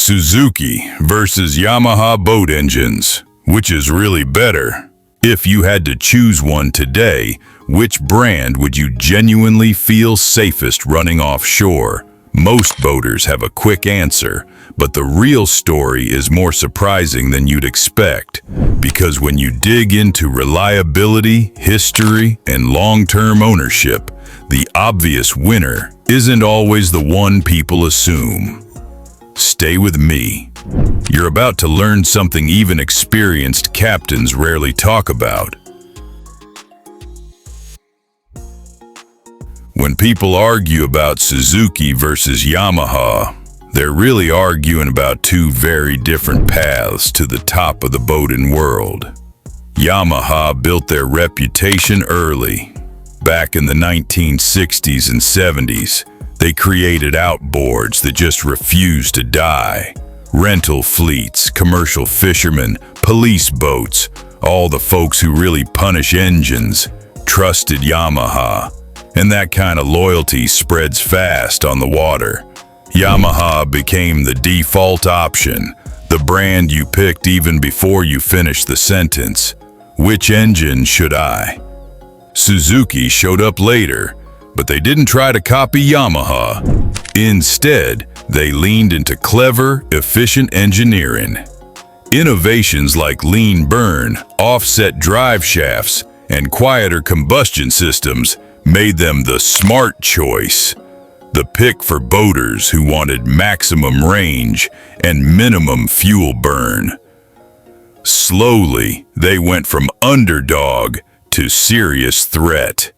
Suzuki versus Yamaha boat engines. Which is really better? If you had to choose one today, which brand would you genuinely feel safest running offshore? Most boaters have a quick answer, but the real story is more surprising than you'd expect. Because when you dig into reliability, history, and long-term ownership, the obvious winner isn't always the one people assume. Stay with me. You're about to learn something even experienced captains rarely talk about. When people argue about Suzuki versus Yamaha, they're really arguing about two very different paths to the top of the boating world. Yamaha built their reputation early. Back in the 1960s and 70s, they created outboards that just refused to die. Rental fleets, commercial fishermen, police boats, all the folks who really punish engines, trusted Yamaha. And that kind of loyalty spreads fast on the water. Yamaha became the default option, the brand you picked even before you finished the sentence. Which engine should I? Suzuki showed up later, but they didn't try to copy Yamaha. Instead, they leaned into clever, efficient engineering. Innovations like lean burn, offset drive shafts, and quieter combustion systems made them the smart choice. The pick for boaters who wanted maximum range and minimum fuel burn. Slowly, they went from underdog to serious threat.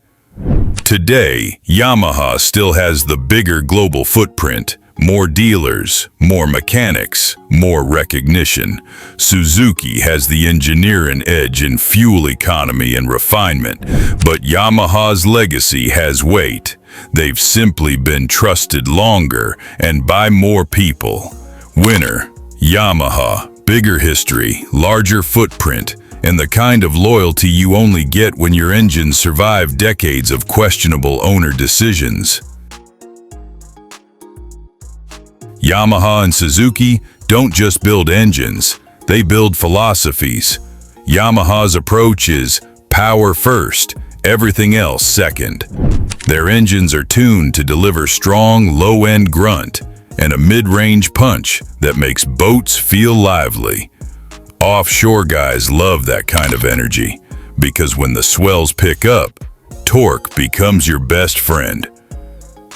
Today, Yamaha still has the bigger global footprint, more dealers, more mechanics, more recognition. Suzuki has the engineering edge in fuel economy and refinement, but Yamaha's legacy has weight. They've simply been trusted longer and by more people. Winner, Yamaha. Bigger history, larger footprint, and the kind of loyalty you only get when your engines survive decades of questionable owner decisions. Yamaha and Suzuki don't just build engines, they build philosophies. Yamaha's approach is power first, everything else second. Their engines are tuned to deliver strong, low-end grunt and a mid-range punch that makes boats feel lively. Offshore guys love that kind of energy, because when the swells pick up, torque becomes your best friend.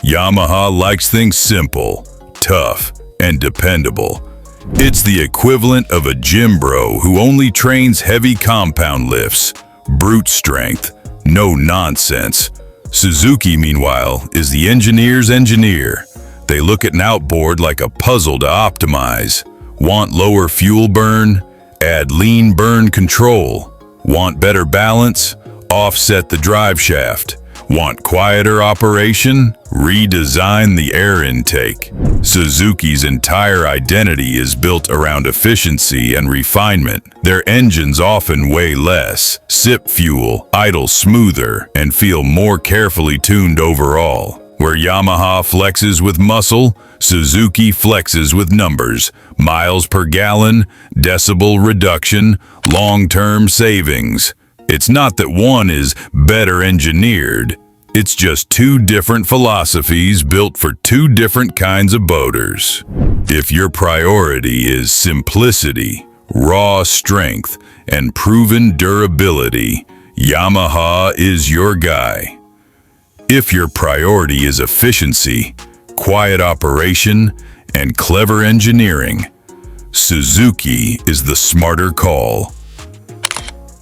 Yamaha likes things simple, tough, and dependable. It's the equivalent of a gym bro who only trains heavy compound lifts, brute strength, no nonsense. Suzuki, meanwhile, is the engineer's engineer. They look at an outboard like a puzzle to optimize. Want lower fuel burn? Add lean burn control. Want better balance? Offset the drive shaft. Want quieter operation? Redesign the air intake. Suzuki's entire identity is built around efficiency and refinement. Their engines often weigh less, sip fuel, idle smoother, and feel more carefully tuned overall. Where Yamaha flexes with muscle, Suzuki flexes with numbers, miles per gallon, decibel reduction, long-term savings. It's not that one is better engineered, it's just two different philosophies built for two different kinds of boaters. If your priority is simplicity, raw strength, and proven durability, Yamaha is your guy. If your priority is efficiency, quiet operation, and clever engineering, Suzuki is the smarter call.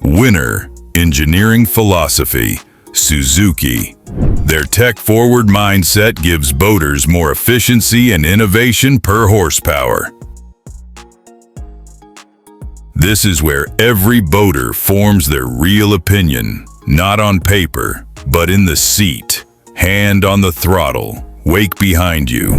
Winner, engineering philosophy, Suzuki. Their tech-forward mindset gives boaters more efficiency and innovation per horsepower. This is where every boater forms their real opinion, not on paper, but in the seat, hand on the throttle, wake behind you.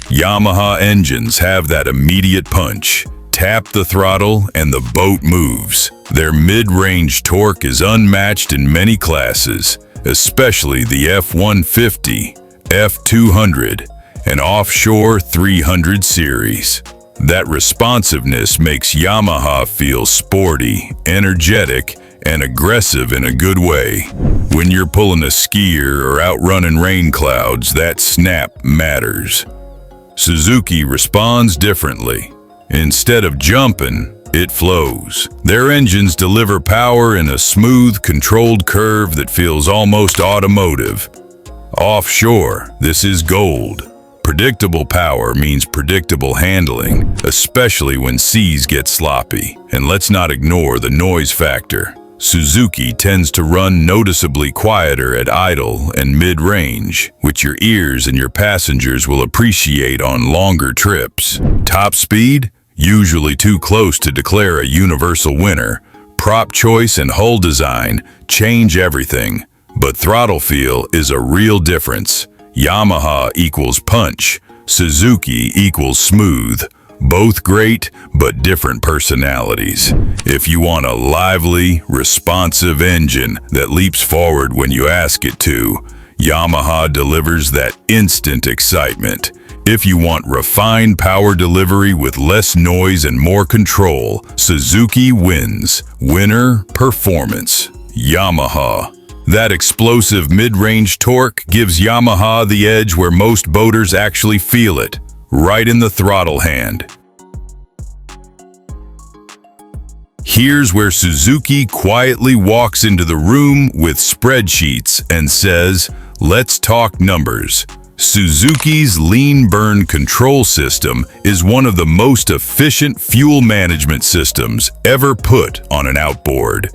Yamaha engines have that immediate punch. Tap the throttle and the boat moves. Their mid-range torque is unmatched in many classes, especially the F-150, F-200, and offshore 300 series. That responsiveness makes Yamaha feel sporty, energetic, and aggressive in a good way. When you're pulling a skier or outrunning rain clouds, that snap matters. Suzuki responds differently. Instead of jumping, it flows. Their engines deliver power in a smooth, controlled curve that feels almost automotive. Offshore, this is gold. Predictable power means predictable handling, especially when seas get sloppy. And let's not ignore the noise factor. Suzuki tends to run noticeably quieter at idle and mid-range, which your ears and your passengers will appreciate on longer trips. Top speed? Usually too close to declare a universal winner. Prop choice and hull design change everything, but throttle feel is a real difference. Yamaha equals punch, Suzuki equals smooth. Both great, but different personalities. If you want a lively, responsive engine that leaps forward when you ask it to, Yamaha delivers that instant excitement. If you want refined power delivery with less noise and more control, Suzuki wins. Winner, performance. Yamaha. That explosive mid-range torque gives Yamaha the edge where most boaters actually feel it, right in the throttle hand. Here's where Suzuki quietly walks into the room with spreadsheets and says, "Let's talk numbers." Suzuki's lean burn control system is one of the most efficient fuel management systems ever put on an outboard.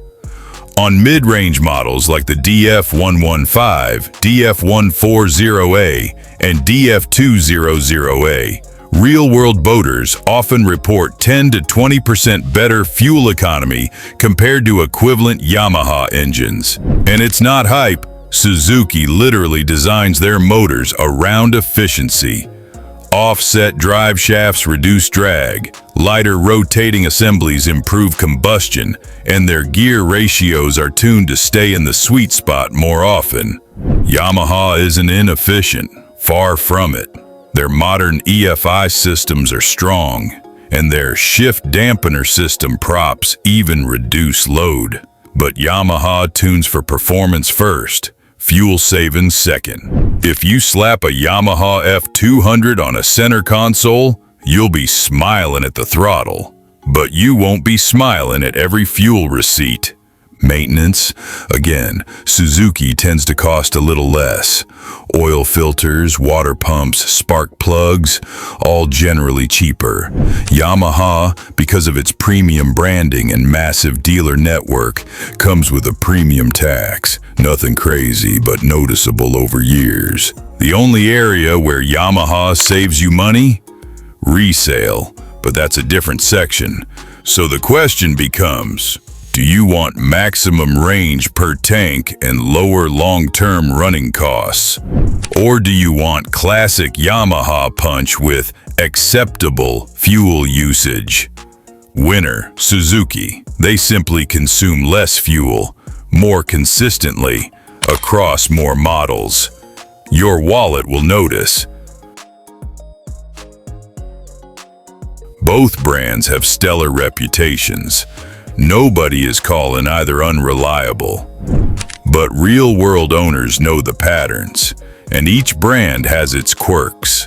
On mid-range models like the DF115, DF140A, and DF200A, real-world boaters often report 10 to 20% better fuel economy compared to equivalent Yamaha engines. And it's not hype. Suzuki literally designs their motors around efficiency. Offset drive shafts reduce drag, lighter rotating assemblies improve combustion, and their gear ratios are tuned to stay in the sweet spot more often. Yamaha isn't inefficient, far from it. Their modern EFI systems are strong, and their shift dampener system props even reduce load. But Yamaha tunes for performance first, fuel savings second. If you slap a Yamaha F200 on a center console, you'll be smiling at the throttle. But you won't be smiling at every fuel receipt. Maintenance? Again, Suzuki tends to cost a little less. Oil filters, water pumps, spark plugs, all generally cheaper. Yamaha, because of its premium branding and massive dealer network, comes with a premium tax. Nothing crazy, but noticeable over years. The only area where Yamaha saves you money? Resale, but that's a different section. So the question becomes, do you want maximum range per tank and lower long-term running costs? Or do you want classic Yamaha punch with acceptable fuel usage? Winner, Suzuki. They simply consume less fuel, more consistently, across more models. Your wallet will notice. Both brands have stellar reputations. Nobody is calling either unreliable. But real-world owners know the patterns, and each brand has its quirks.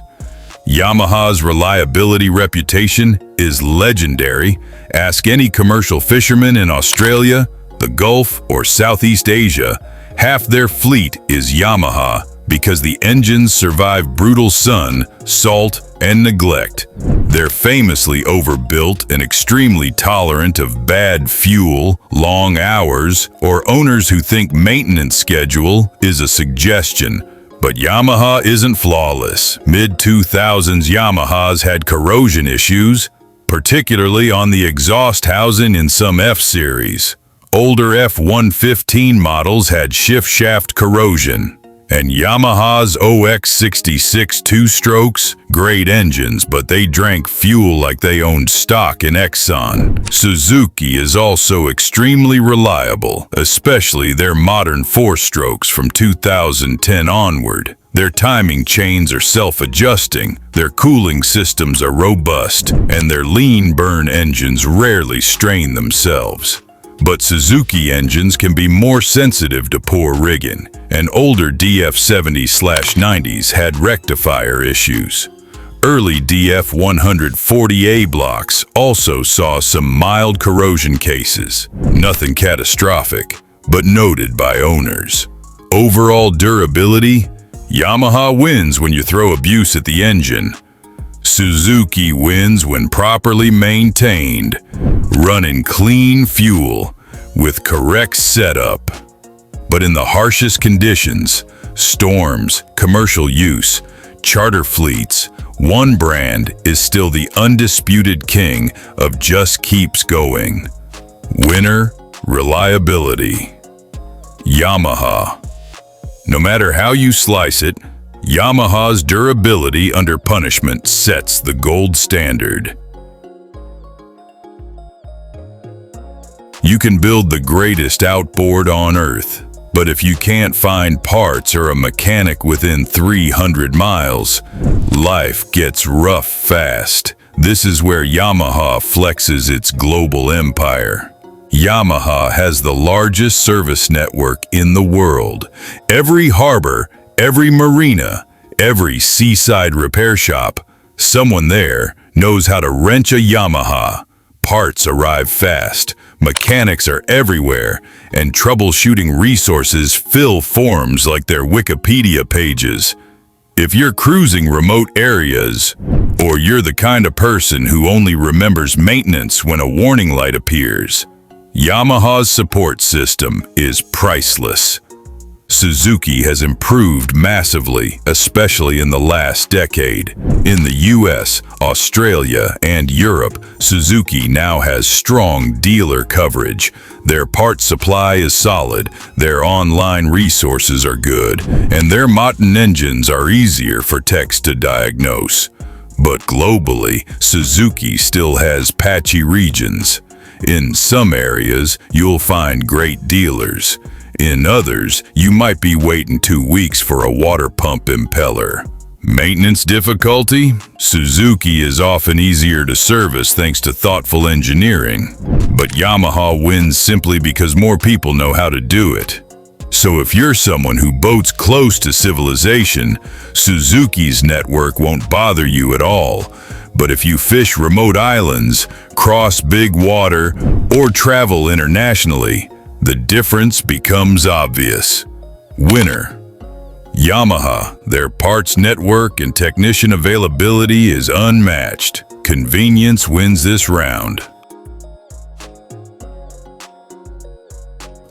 Yamaha's reliability reputation is legendary. Ask any commercial fisherman in Australia, the Gulf, or Southeast Asia. Half their fleet is Yamaha because the engines survive brutal sun, salt, and neglect. They're famously overbuilt and extremely tolerant of bad fuel, long hours, or owners who think maintenance schedule is a suggestion. But Yamaha isn't flawless. Mid-2000s Yamahas had corrosion issues, particularly on the exhaust housing in some F-series. Older F-115 models had shift shaft corrosion. And Yamaha's OX66 two-strokes, great engines, but they drank fuel like they owned stock in Exxon. Suzuki is also extremely reliable, especially their modern four-strokes from 2010 onward. Their timing chains are self-adjusting, their cooling systems are robust, and their lean burn engines rarely strain themselves. But Suzuki engines can be more sensitive to poor rigging, and older DF70/90s had rectifier issues. Early DF140A blocks also saw some mild corrosion cases. Nothing catastrophic, but noted by owners. Overall durability, Yamaha wins when you throw abuse at the engine. Suzuki wins when properly maintained, running clean fuel with correct setup. But in the harshest conditions, storms, commercial use, charter fleets, one brand is still the undisputed king of just keeps going. Winner, reliability. Yamaha. No matter how you slice it, Yamaha's durability under punishment sets the gold standard. You can build the greatest outboard on earth, but if you can't find parts or a mechanic within 300 miles, life gets rough fast. This is where Yamaha flexes its global empire. Yamaha has the largest service network in the world. Every harbor, every marina, every seaside repair shop, someone there knows how to wrench a Yamaha. Parts arrive fast, mechanics are everywhere, and troubleshooting resources fill forms like their Wikipedia pages. If you're cruising remote areas, or you're the kind of person who only remembers maintenance when a warning light appears, Yamaha's support system is priceless. Suzuki has improved massively, especially in the last decade. In the US, Australia, and Europe, Suzuki now has strong dealer coverage. Their parts supply is solid, their online resources are good, and their modern engines are easier for techs to diagnose. But globally, Suzuki still has patchy regions. In some areas, you'll find great dealers. In others, you might be waiting 2 weeks for a water pump impeller. Maintenance difficulty? Suzuki is often easier to service thanks to thoughtful engineering, but Yamaha wins simply because more people know how to do it. So if you're someone who boats close to civilization, Suzuki's network won't bother you at all. But if you fish remote islands, cross big water, or travel internationally, the difference becomes obvious. Winner. Yamaha, their parts network and technician availability is unmatched. Convenience wins this round.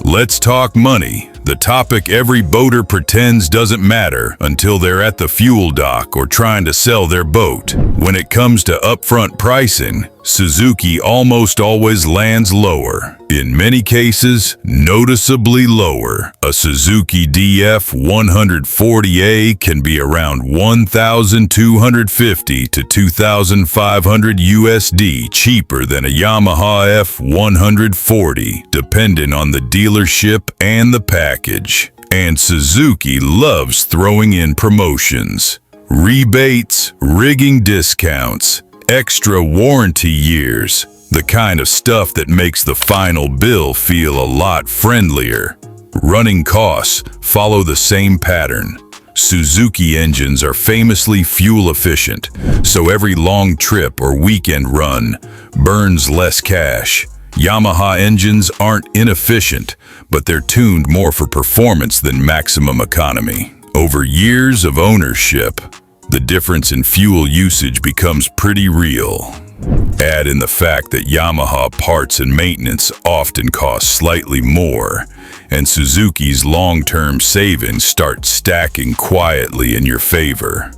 Let's talk money, the topic every boater pretends doesn't matter until they're at the fuel dock or trying to sell their boat. When it comes to upfront pricing, Suzuki almost always lands lower. In many cases, noticeably lower. A Suzuki DF140A can be around $1,250 to $2,500 USD cheaper than a Yamaha F140, depending on the dealership and the package. And Suzuki loves throwing in promotions. Rebates, rigging discounts, extra warranty years, the kind of stuff that makes the final bill feel a lot friendlier. Running costs follow the same pattern. Suzuki engines are famously fuel efficient, so every long trip or weekend run burns less cash. Yamaha engines aren't inefficient, but they're tuned more for performance than maximum economy. Over years of ownership, the difference in fuel usage becomes pretty real. Add in the fact that Yamaha parts and maintenance often cost slightly more, and Suzuki's long-term savings start stacking quietly in your favor.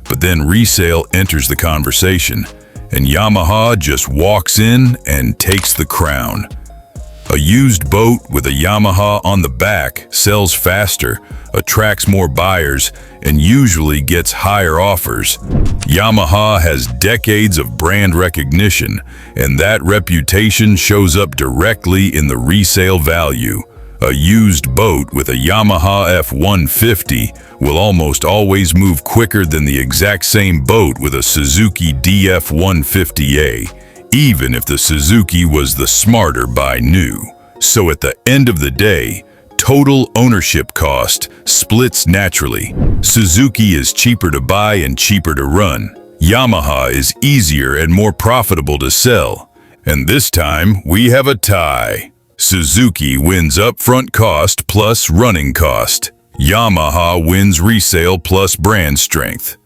But then resale enters the conversation, and Yamaha just walks in and takes the crown. A used boat with a Yamaha on the back sells faster, attracts more buyers, and usually gets higher offers. Yamaha has decades of brand recognition, and that reputation shows up directly in the resale value. A used boat with a Yamaha F-150 will almost always move quicker than the exact same boat with a Suzuki DF-150A, even if the Suzuki was the smarter buy new. So at the end of the day, total ownership cost splits naturally. Suzuki is cheaper to buy and cheaper to run. Yamaha is easier and more profitable to sell. And this time, we have a tie. Suzuki wins upfront cost plus running cost. Yamaha wins resale plus brand strength.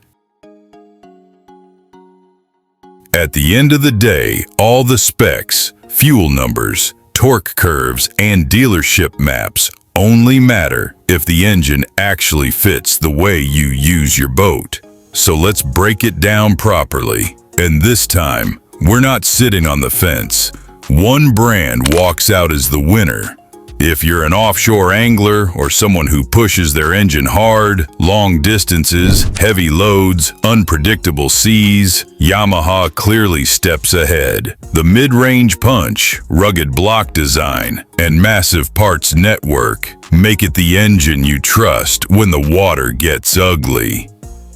At the end of the day, all the specs, fuel numbers, torque curves, and dealership maps only matter if the engine actually fits the way you use your boat. So let's break it down properly. And this time, we're not sitting on the fence. One brand walks out as the winner. If you're an offshore angler or someone who pushes their engine hard, long distances, heavy loads, unpredictable seas, Yamaha clearly steps ahead. The mid-range punch, rugged block design, and massive parts network make it the engine you trust when the water gets ugly.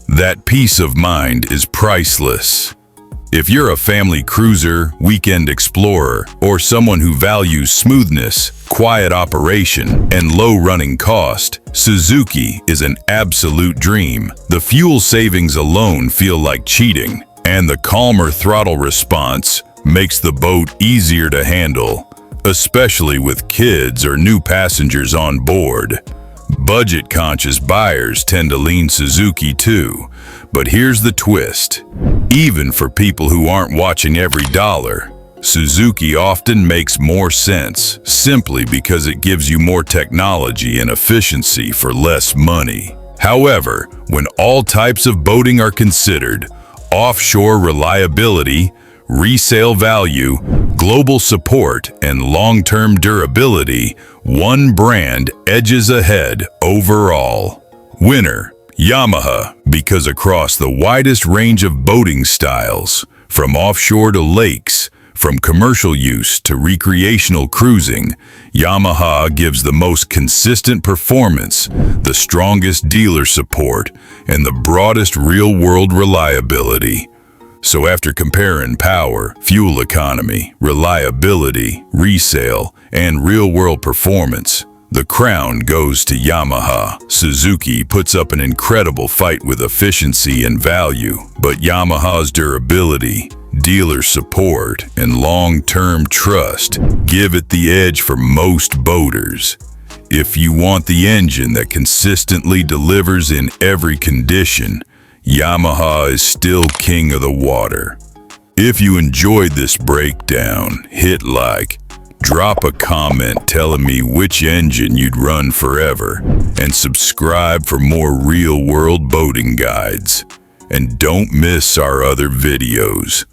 That peace of mind is priceless. If you're a family cruiser, weekend explorer, or someone who values smoothness, quiet operation, and low running cost, Suzuki is an absolute dream. The fuel savings alone feel like cheating, and the calmer throttle response makes the boat easier to handle, especially with kids or new passengers on board. Budget-conscious buyers tend to lean Suzuki too, but here's the twist. Even for people who aren't watching every dollar, Suzuki often makes more sense simply because it gives you more technology and efficiency for less money. However, when all types of boating are considered, offshore reliability, resale value, global support, and long-term durability, one brand edges ahead overall. Winner, Yamaha, because across the widest range of boating styles, from offshore to lakes, from commercial use to recreational cruising, Yamaha gives the most consistent performance, the strongest dealer support, and the broadest real-world reliability. So after comparing power, fuel economy, reliability, resale, and real-world performance, the crown goes to Yamaha. Suzuki puts up an incredible fight with efficiency and value, but Yamaha's durability, dealer support, and long-term trust give it the edge for most boaters. If you want the engine that consistently delivers in every condition, Yamaha is still king of the water. If you enjoyed this breakdown, hit like, drop a comment telling me which engine you'd run forever, and subscribe for more real-world boating guides. And don't miss our other videos.